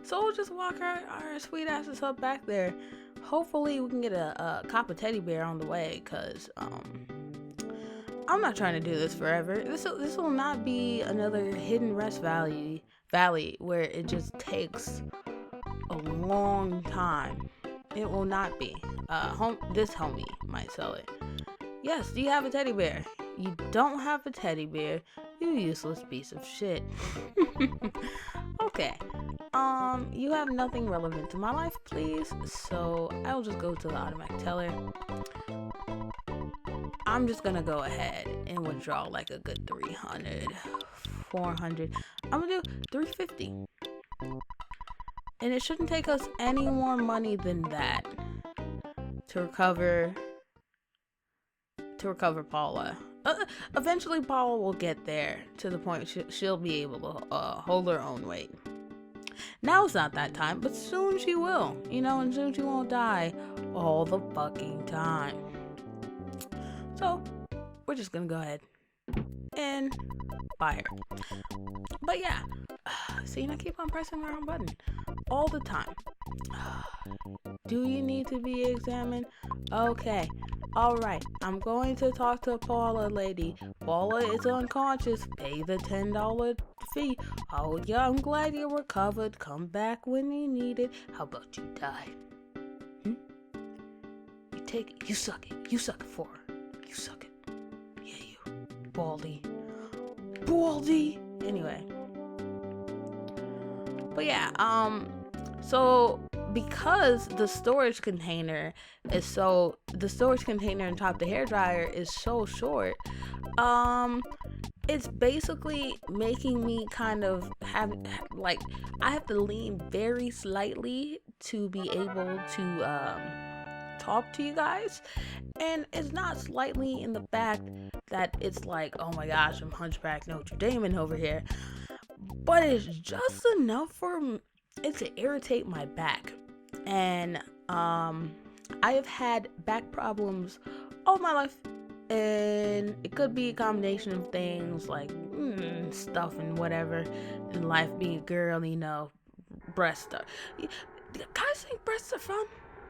So we'll just walk our sweet asses up back there. Hopefully we can get a copper teddy bear on the way, because I'm not trying to do this forever. This will not be another hidden rest valley where it just takes a long time. It will not be. This homie might sell it. Yes, do you have a teddy bear? You don't have a teddy bear, you useless piece of shit. Okay. You have nothing relevant to my life, please. So I'll just go to the automatic teller. I'm just gonna go ahead and withdraw like a good 300, 400. I'm gonna do 350. And it shouldn't take us any more money than that to recover Paula. Eventually Paula will get there to the point she'll be able to hold her own weight. Now it's not that time, but soon she will, and soon she won't die all the fucking time. So we're just gonna go ahead and buy her. But yeah, see, I keep on pressing the wrong button all the time. Do you need to be examined? Okay. Alright, I'm going to talk to Paula, lady. Paula is unconscious. Pay the $10 fee. Oh yeah, I'm glad you recovered. Come back when you need it. How about you die? You take it. You suck it. You suck it for her. You suck it. Yeah, you. Baldy. Anyway. But yeah, so because the storage container on top of the hairdryer is so short, it's basically making me kind of I have to lean very slightly to be able to talk to you guys. And it's not slightly in the fact that it's like, oh my gosh, I'm Hunchback Notre Dame over here, but it's just enough for it to irritate my back. And I have had back problems all my life, and it could be a combination of things like stuff and whatever in life, being a girl, breast stuff. Guys think breasts are fun.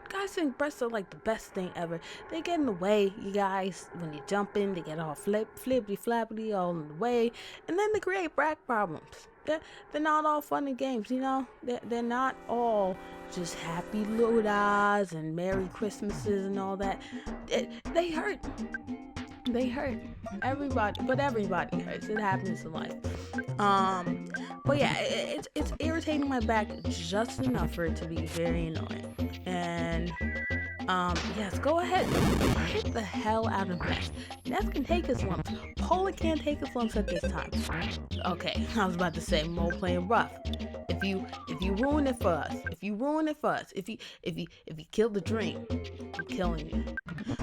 Guys think breasts are like the best thing ever. They get in the way, you guys. When you jump in, they get all flippity flappity all in the way, and then they create back problems. They're not all fun and games, They're not all just happy Lodas and Merry Christmases and all that. They hurt. They hurt. Everybody hurts. It happens in life. But yeah, it's irritating my back just enough for it to be very annoying. And yes, go ahead. Hit the hell out of Ness. Ness can take his lumps. Paula can't take his lumps at this time. Okay, I was about to say Mo playing rough. If you ruin it for us, if you kill the dream, I'm killing you.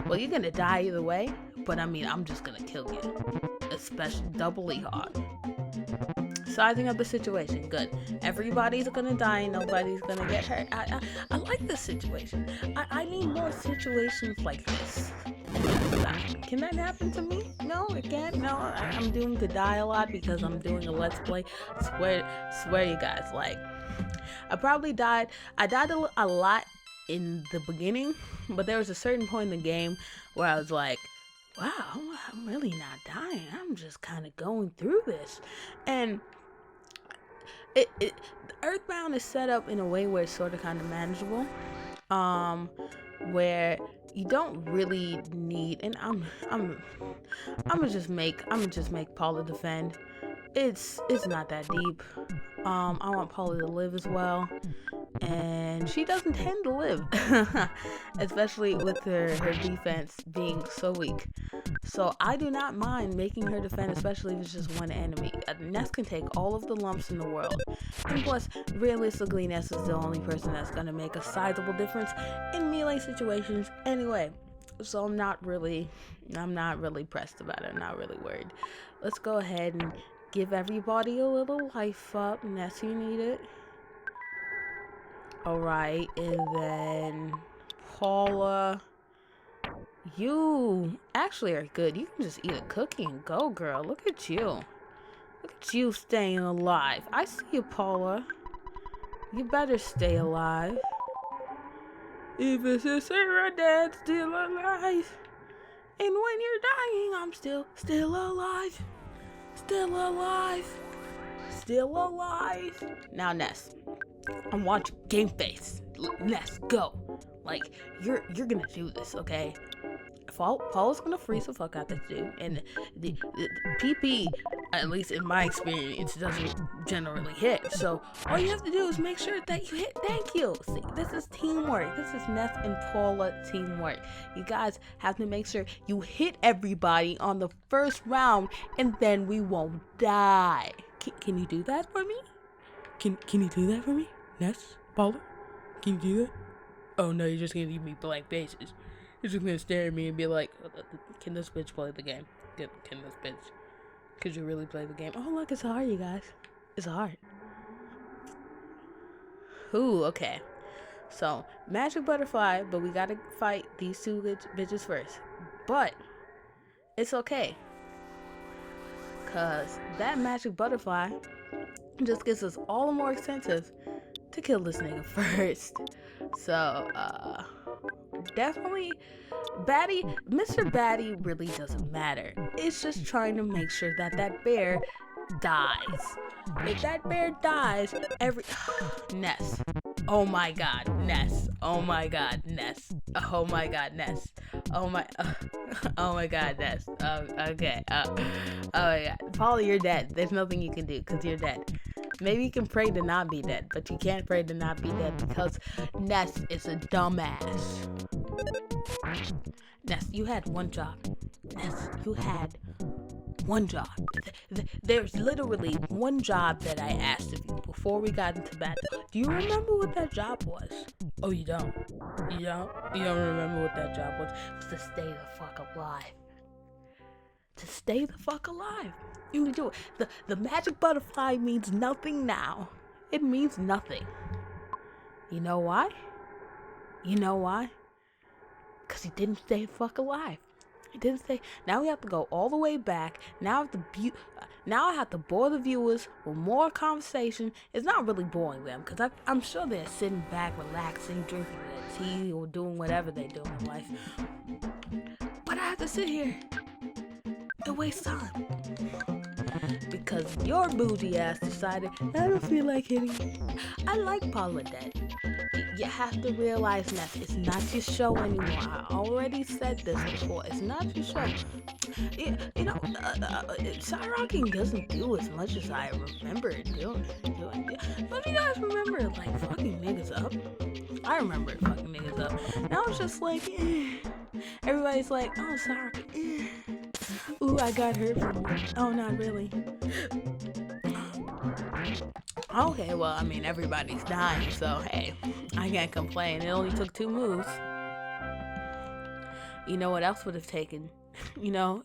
Well, you're gonna die either way, but I'm just gonna kill you. Especially doubly hard. Sizing up the situation, good. Everybody's gonna die, nobody's gonna get hurt. I like this situation. I need more situations like this. Can that happen to me? No, it can't. No, I'm doomed to die a lot because I'm doing a let's play. Swear you guys, I probably died. I died a lot in the beginning, but there was a certain point in the game where I was like, wow, I'm really not dying. I'm just kind of going through this. And Earthbound is set up in a way where it's sort of kind of manageable, where you don't really need, and I'm gonna just make Paula defend. It's not that deep. I want Paula to live as well, and she doesn't tend to live, especially with her defense being so weak. So I do not mind making her defend, especially if it's just one enemy. Ness can take all of the lumps in the world, and plus, realistically, Ness is the only person that's gonna make a sizable difference in melee situations anyway. So I'm not really pressed about it. I'm not really worried. Let's go ahead and give everybody a little life up. Ness, you need it. Alright, and then Paula, you actually are good. You can just eat a cookie and go, girl. Look at you. Look at you staying alive. I see you, Paula. You better stay alive. Even since your dad's still alive. And when you're dying, I'm still alive. Still alive. Still alive. Now, Ness, I'm watching Game Face. Ness, go. Like, you're gonna do this, okay? Paul's gonna freeze the fuck out this dude, and the PP, at least in my experience, doesn't generally hit. So all you have to do is make sure that you hit. Thank you. See, this is teamwork. This is Ness and Paula teamwork. You guys have to make sure you hit everybody on the first round, and then we won't die. Can you do that for me? Can you do that for me, Ness, Paula? Can you do that? Oh no, you're just gonna give me blank faces. You're just gonna stare at me and be like, can this bitch play the game? Can this bitch? Could you really play the game? Oh look, it's hard, you guys. It's hard. Ooh, okay. So, magic butterfly, but we gotta fight these two bitches first. But, it's okay. Cause that magic butterfly just gets us all the more incentive to kill this nigga first. So, definitely, Mr. Batty really doesn't matter. It's just trying to make sure that that bear dies. If that bear dies, Ness. Oh my god, Ness. Oh my god, Ness. Oh my god, Ness. Oh my god, Ness. Okay. Oh my god. Paul, you're dead. There's nothing you can do because you're dead. Maybe you can pray to not be dead, but you can't pray to not be dead because Ness is a dumbass. Ness, you had one job. Ness, you had one job. There's literally one job that I asked of you before we got into battle. Do you remember what that job was? Oh, you don't? You don't remember what that job was? It was to stay the fuck alive. To stay the fuck alive. You can do it. The magic butterfly means nothing now. It means nothing. You know why? You know why? Because he didn't stay the fuck alive. He didn't stay. Now we have to go all the way back. Now I have to bore the viewers with more conversation. It's not really boring them because I'm sure they're sitting back, relaxing, drinking their tea, or doing whatever they do in life. But I have to sit here and waste time because your bougie ass decided I don't feel like hitting you. I like Paula dead. You have to realize that it's not your show anymore. I already said this before. It's not your show. You know, Syrocking doesn't do as much as I remember it doing. But you guys remember like fucking niggas up? I remember fucking niggas up. Now it's just like, everybody's like, oh, Syrocking, ooh, I got hurt from it. Oh, not really. Okay, well, I mean, everybody's dying, so hey, I can't complain. It only took 2 moves. You know what else would have taken? It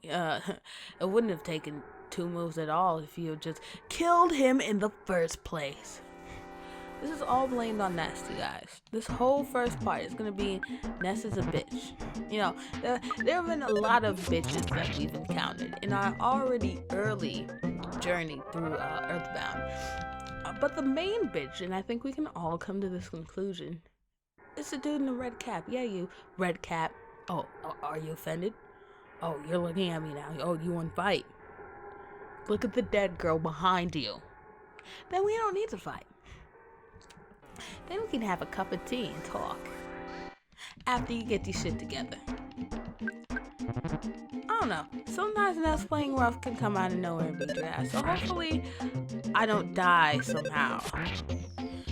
wouldn't have taken 2 moves at all if you had just killed him in the first place. This is all blamed on Ness, you guys. This whole first part is gonna be Ness is a bitch. You know, there have been a lot of bitches that we've encountered in our already early journey through Earthbound. But the main bitch, and I think we can all come to this conclusion, is the dude in the red cap. Yeah, you, red cap. Oh, are you offended? Oh, you're looking at me now. Oh, you want to fight? Look at the dead girl behind you. Then we don't need to fight. Then we can have a cup of tea and talk. After you get your shit together. I don't know. Sometimes Ness playing rough can come out of nowhere and beat your ass. So hopefully I don't die somehow.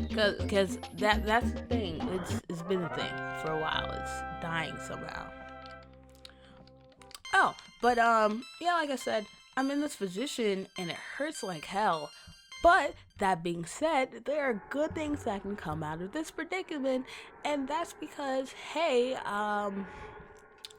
Because that's the thing. It's been a thing for a while. It's dying somehow. Oh, but yeah, like I said, I'm in this position and it hurts like hell. But that being said, there are good things that can come out of this predicament, and that's because, hey,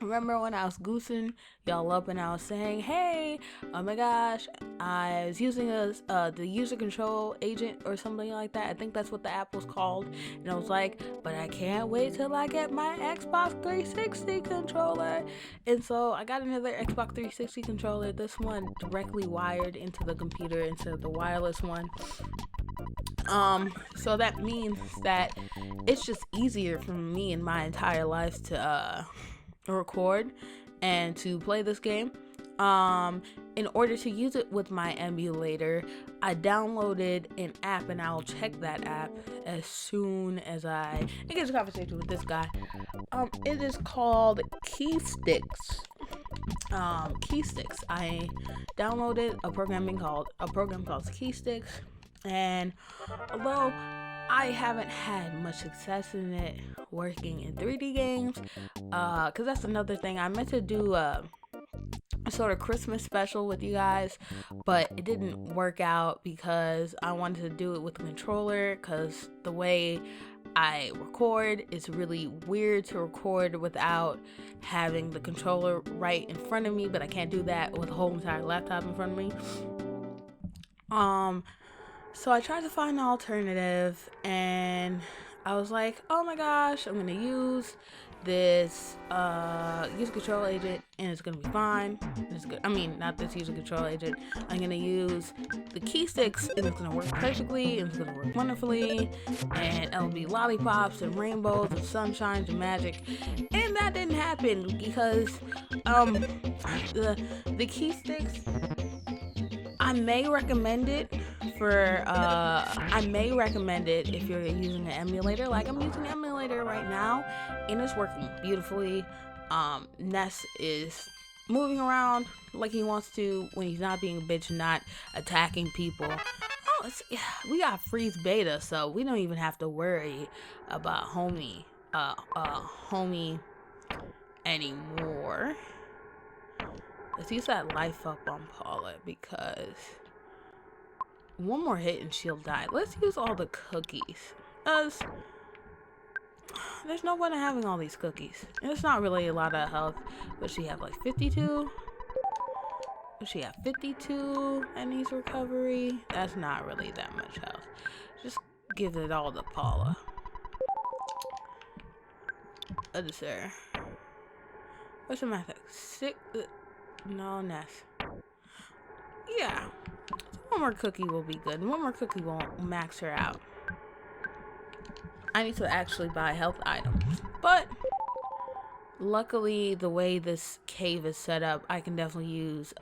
Remember when I was goosing y'all up and I was saying, hey, oh my gosh, I was using the user control agent or something like that. I think that's what the app was called. And I was like, but I can't wait till I get my Xbox 360 controller. And so I got another Xbox 360 controller, this one directly wired into the computer instead of the wireless one. So that means that it's just easier for me in my entire life to record and to play this game. In order to use it with my emulator, I downloaded an app, and I'll check that app as soon as I get a conversation with this guy. It is called Keysticks. Keysticks. I downloaded a program called Keysticks, and although I haven't had much success in it working in 3D games, because that's another thing. I meant to do a sort of Christmas special with you guys, but it didn't work out because I wanted to do it with the controller, because the way I record, it's really weird to record without having the controller right in front of me, but I can't do that with a whole entire laptop in front of me. So I tried to find an alternative, and I was like, oh my gosh, I'm going to use this user control agent, and it's going to be fine. It's good. I mean, not this user control agent. I'm going to use the Keysticks, and it's going to work perfectly, and it's going to work wonderfully, and it'll be lollipops and rainbows and sunshines and magic. And that didn't happen because the Keysticks, I may recommend it if you're using an emulator. Like, I'm using an emulator right now, and it's working beautifully. Ness is moving around like he wants to when he's not being a bitch and not attacking people. We got freeze beta, so we don't even have to worry about homie anymore. Let's use that life up on Paula, because one more hit and she'll die. Let's use all the cookies, because there's no point in having all these cookies. And it's not really a lot of health, but she have like 52. She have 52 and needs recovery. That's not really that much health. Just give it all to Paula. Sir. What's the matter? No, Ness. Yeah. One more cookie will be good. One more cookie won't max her out. I need to actually buy health items. But luckily, the way this cave is set up, I can definitely use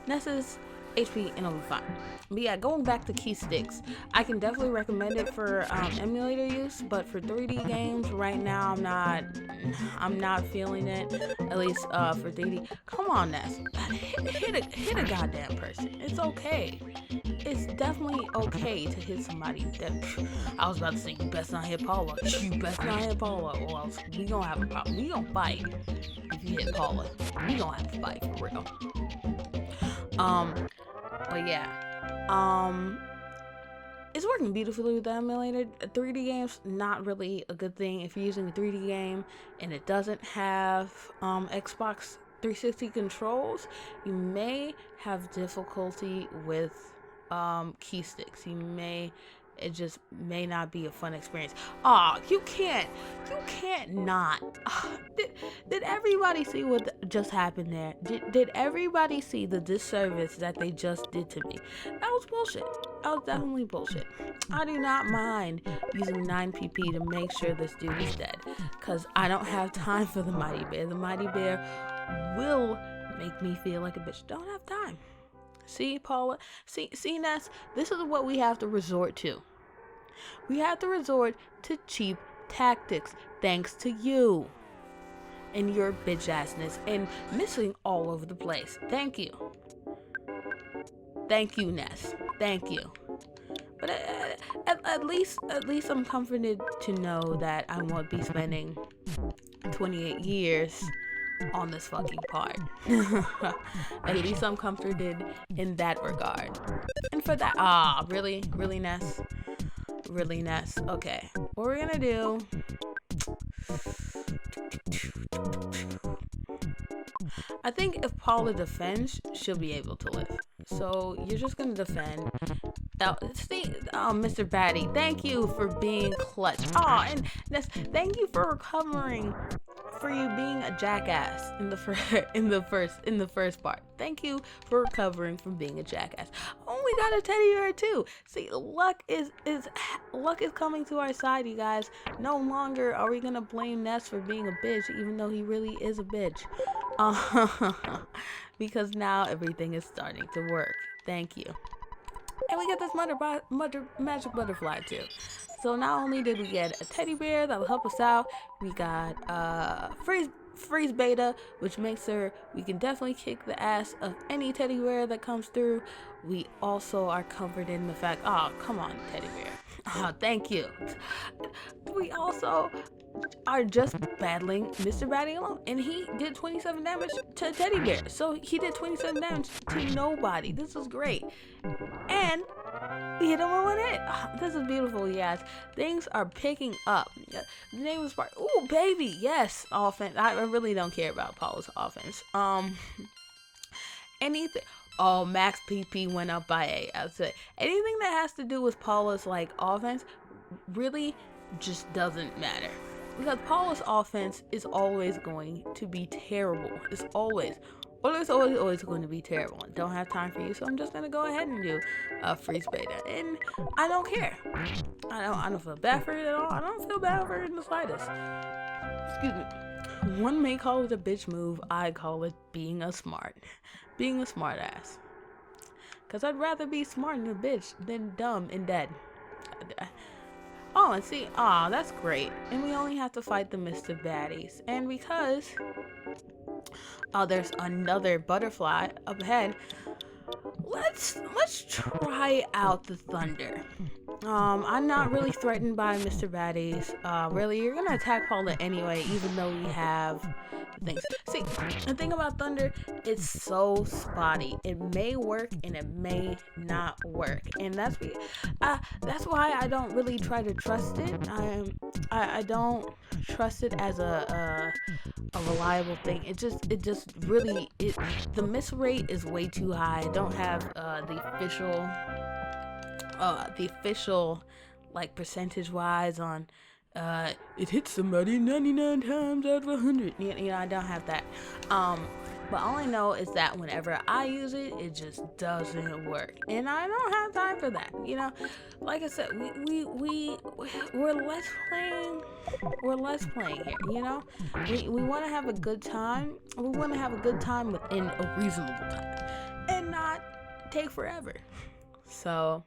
Ness's HP and it'll be fine. But yeah, going back to Keysticks, I can definitely recommend it for emulator use, but for 3D games right now, I'm not feeling it. At least for 3D. Come on, Ness, hit a goddamn person. It's okay. It's definitely okay to hit somebody. I was about to say, you best not hit Paula. You best not hit Paula, or else we gonna have a problem. We gonna fight if you hit Paula. We gonna have to fight for real. But yeah, it's working beautifully with the emulator. 3D games, not really a good thing if you're using a 3D game and it doesn't have Xbox 360 controls. You may have difficulty with Keysticks. It just may not be a fun experience. You can't not. Did everybody see what just happened there? Did everybody see the disservice that they just did to me? That was bullshit. That was definitely bullshit. I do not mind using 9pp to make sure this dude is dead, because I don't have time for the Mighty Bear. The Mighty Bear will make me feel like a bitch. Don't have time. See, Paula? See, Ness? This is what we have to resort to. We have to resort to cheap tactics, thanks to you and your bitch assness and missing all over the place. Thank you. Thank you, Ness. Thank you. But at least I'm comforted to know that I won't be spending 28 years on this fucking part. At least I'm comforted in that regard. And for that, really, Ness? Really, Ness? Okay, what we're gonna do, I think if Paula defends, she'll be able to live. So you're just gonna defend. Mr. Batty, thank you for being clutch. Oh, and Ness, thank you for recovering for you being a jackass in the first part. Thank you for recovering from being a jackass. Oh, we got a teddy bear too. See, luck is coming to our side, you guys. No longer are we gonna blame Ness for being a bitch, even though he really is a bitch. Because now everything is starting to work. Thank you. And we get this magic butterfly too. So not only did we get a teddy bear that'll help us out, we got freeze beta, which makes her we can definitely kick the ass of any teddy bear that comes through. We also are covered in the fact, oh come on teddy bear, oh thank you. We also are just battling Mr. Batty alone, and he did 27 damage to teddy bear, so he did 27 damage to nobody. This is great, and we hit him with one hit. Oh, this is beautiful, you guys. Things are picking up. The name was Spark. Ooh, baby, yes. Offense. I really don't care about Paula's offense. Anything. Oh, max PP went up by 8. I'd say anything that has to do with Paula's like offense really just doesn't matter, because Paula's offense is always going to be terrible. It's always going to be terrible. I don't have time for you, so I'm just gonna go ahead and do freeze beta, and I don't care. I don't feel bad for it at all. I don't feel bad for it in the slightest. Excuse me. One may call it a bitch move. I call it being a smart ass. Cause I'd rather be smart and a bitch than dumb and dead. Oh, and see, that's great. And we only have to fight the Mr. Baddies. And because there's another butterfly up ahead, let's try out the thunder. I'm not really threatened by Mr. Baddies. Really, you're gonna attack Paula anyway, even though we have things. See, the thing about thunder, it's so spotty. It may work and it may not work, and that's why I don't really try to trust it. I don't trust it as a reliable thing. It just really the miss rate is way too high. I don't have the official like percentage wise on it hits somebody 99 times out of 100. You know, I don't have that. But all I know is that whenever I use it, it just doesn't work, and I don't have time for that. You know, like I said, we're less playing here. You know, we want to have a good time. We want to have a good time within a reasonable time, and not take forever. So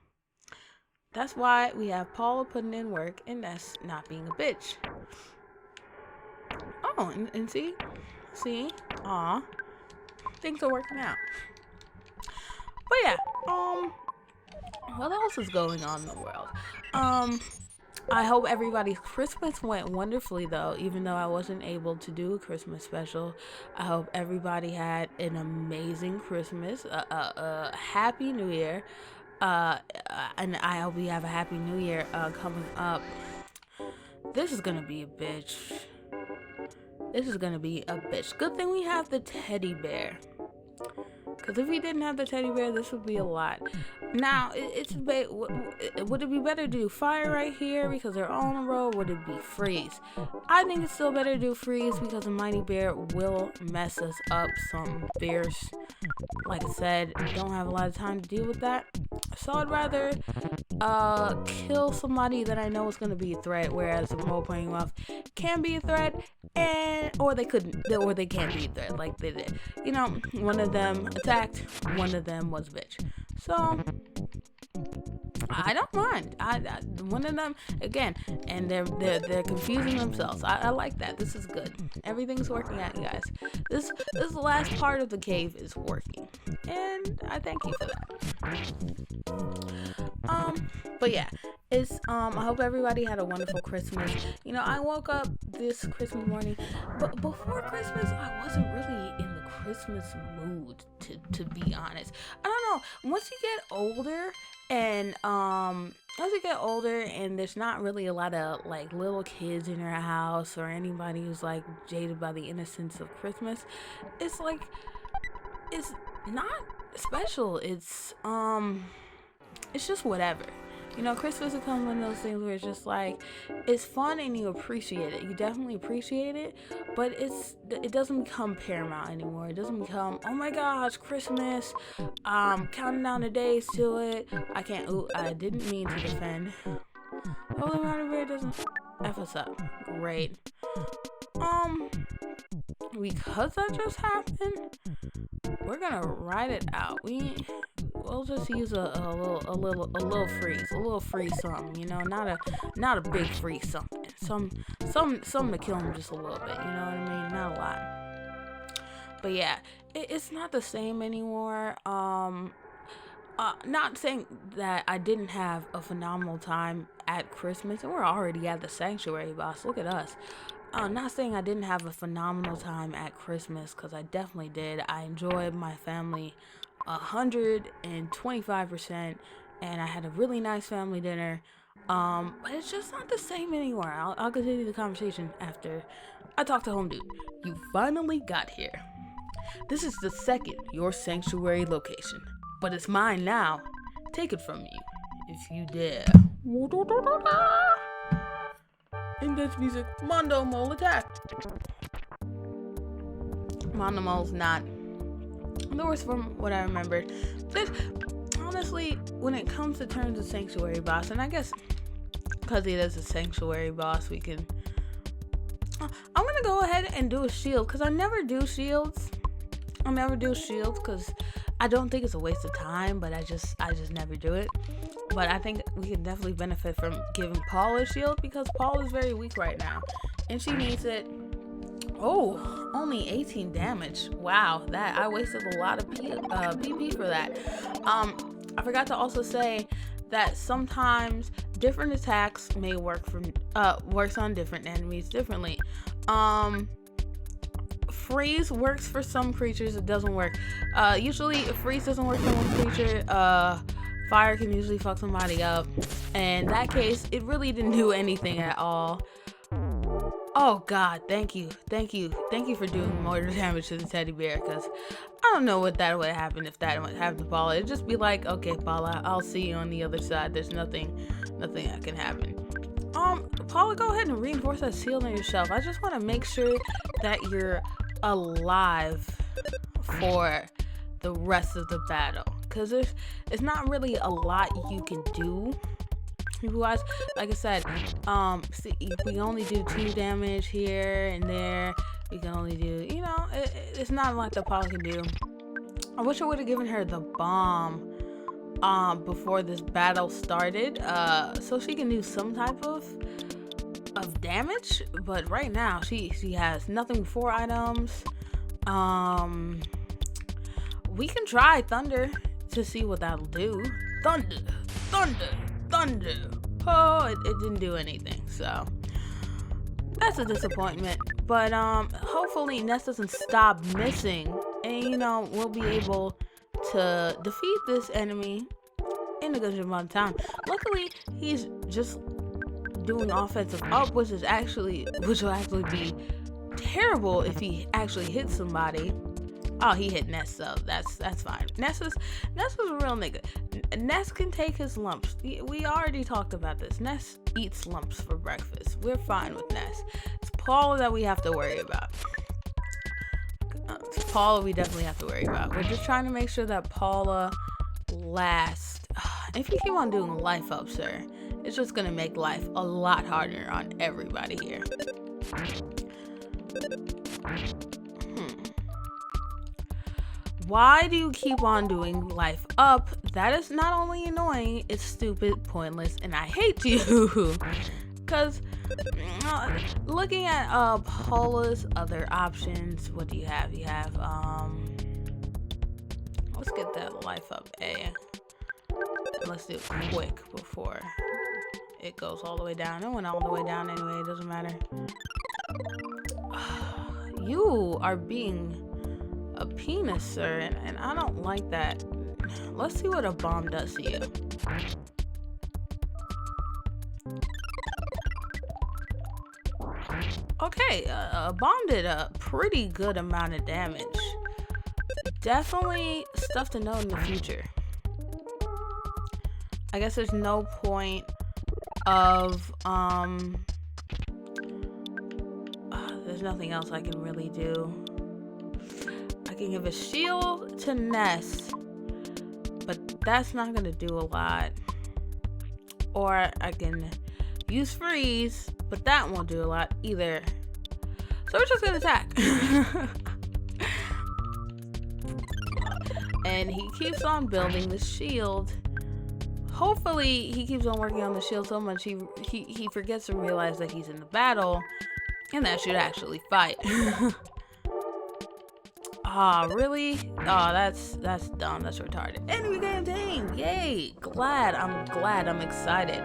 that's why we have Paula putting in work and Ness not being a bitch. Oh, and see, things are working out. But yeah, what else is going on in the world? I hope everybody's Christmas went wonderfully, though, even though I wasn't able to do a Christmas special. I hope everybody had an amazing Christmas, a happy New Year, and I hope we have a happy New Year coming up. This is gonna be a bitch. Good thing we have the teddy bear. Because if we didn't have the teddy bear, this would be a lot. Now, would it be better to do fire right here because they're all in a row, or would it be freeze? I think it's still better to do freeze because a mighty bear will mess us up some fierce. Like I said, don't have a lot of time to deal with that. So I'd rather kill somebody that I know is going to be a threat, whereas a role-playing muff can be a threat, or they can't be a threat like they did. You know, one of them attacked, one of them was a bitch. So I don't mind. One of them again, and they're confusing themselves. I like that. This is good. Everything's working out, you guys. This the last part of the cave is working, and I thank you for that. But yeah, it's I hope everybody had a wonderful Christmas. You know, I woke up this Christmas morning, but before Christmas, I wasn't really in the Christmas mood, to be honest. I don't know. Once you get older and as you get older and there's not really a lot of like little kids in your house or anybody who's like jaded by the innocence of Christmas, it's like it's not special. It's just whatever. You know, Christmas becomes one of those things where it's just like, it's fun and you appreciate it. You definitely appreciate it, but it doesn't become paramount anymore. It doesn't become, oh my gosh, Christmas, counting down the days to it. I didn't mean to defend. Holy Mountain Bear doesn't F us up. Great. Because that just happened, we're gonna ride it out. We'll just use a little freeze something, you know, not a big freeze something. Something to kill him just a little bit, you know what I mean? Not a lot. But yeah, it's not the same anymore. Not saying that I didn't have a phenomenal time at Christmas, and we're already at the sanctuary, boss. Look at us. Not saying I didn't have a phenomenal time at Christmas, because I definitely did. I enjoyed my family 125%, and I had a really nice family dinner. But it's just not the same anymore. I'll continue the conversation after I talk to Home Dude. You finally got here. This is the second your sanctuary location, but it's mine now. Take it from me, if you dare. Intense music. Mondo Mole attack. Mondo Mole's not the worst from what I remembered. Honestly, when it comes to terms of sanctuary boss, and I guess because he is a sanctuary boss, we can. I'm gonna go ahead and do a shield, because I never do shields. Because I don't think it's a waste of time, but I just never do it. But I think we can definitely benefit from giving Paul a shield, because Paul is very weak right now, and she needs it. Oh, only 18 damage. Wow, that I wasted a lot of PP for that. I forgot to also say that sometimes different attacks may works on different enemies differently. Freeze works for some creatures, it doesn't work. Usually freeze doesn't work for one creature. Fire can usually fuck somebody up. And in that case, it really didn't do anything at all. Oh god, thank you for doing more damage to the teddy bear, because I don't know what that would happen if that would happen to Paula. It'd just be like, okay, Paula, I'll see you on the other side. There's nothing that can happen. Paula, go ahead and reinforce that shield on yourself. I just want to make sure that you're alive for the rest of the battle, because it's not really a lot you can do. Wise, like I said, see, we only do 2 damage here and there. We can only do, you know, it's not like the Paula can do. I wish I would have given her the bomb before this battle started, so she can do some type of damage. But right now, she has nothing, 4 items. We can try thunder to see what that'll do. Thunder. Oh, it didn't do anything, so that's a disappointment. But hopefully Ness doesn't stop missing, and you know, we'll be able to defeat this enemy in a good amount of time. Luckily, he's just doing offensive up, which will actually be terrible if he actually hits somebody. Oh, he hit Ness, so that's fine. Ness is a real nigga. Ness can take his lumps. We already talked about this. Ness eats lumps for breakfast. We're fine with Ness. It's Paula that we have to worry about. It's Paula we definitely have to worry about. We're just trying to make sure that Paula lasts. If you keep on doing life up, sir, it's just gonna make life a lot harder on everybody here. Why do you keep on doing life up? That is not only annoying, it's stupid, pointless, and I hate you. Because looking at Paula's other options, what do you have? You have let's get that life up A. And let's do it quick before it goes all the way down. It went all the way down anyway, it doesn't matter. You are being a penis, sir, and I don't like that. Let's see what a bomb does to you. Okay, a bomb did a pretty good amount of damage. Definitely stuff to know in the future. I guess there's no point of, there's nothing else I can really do. I can give a shield to Ness, but that's not gonna do a lot. Or I can use freeze, but that won't do a lot either. So we're just gonna attack. And he keeps on building the shield. Hopefully he keeps on working on the shield so much he forgets to realize that he's in the battle and that should actually fight. Ah, really? Oh, that's dumb. That's retarded. Enemy game team! Yay! I'm excited.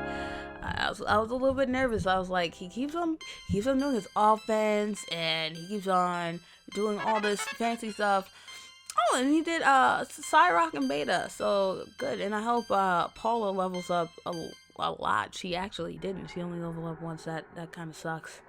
I was a little bit nervous. I was like, he keeps on doing his offense and he keeps on doing all this fancy stuff. Oh, and he did Cyrock and Beta, so good. And I hope Paula levels up a lot. She actually didn't. She only leveled up once. That kind of sucks.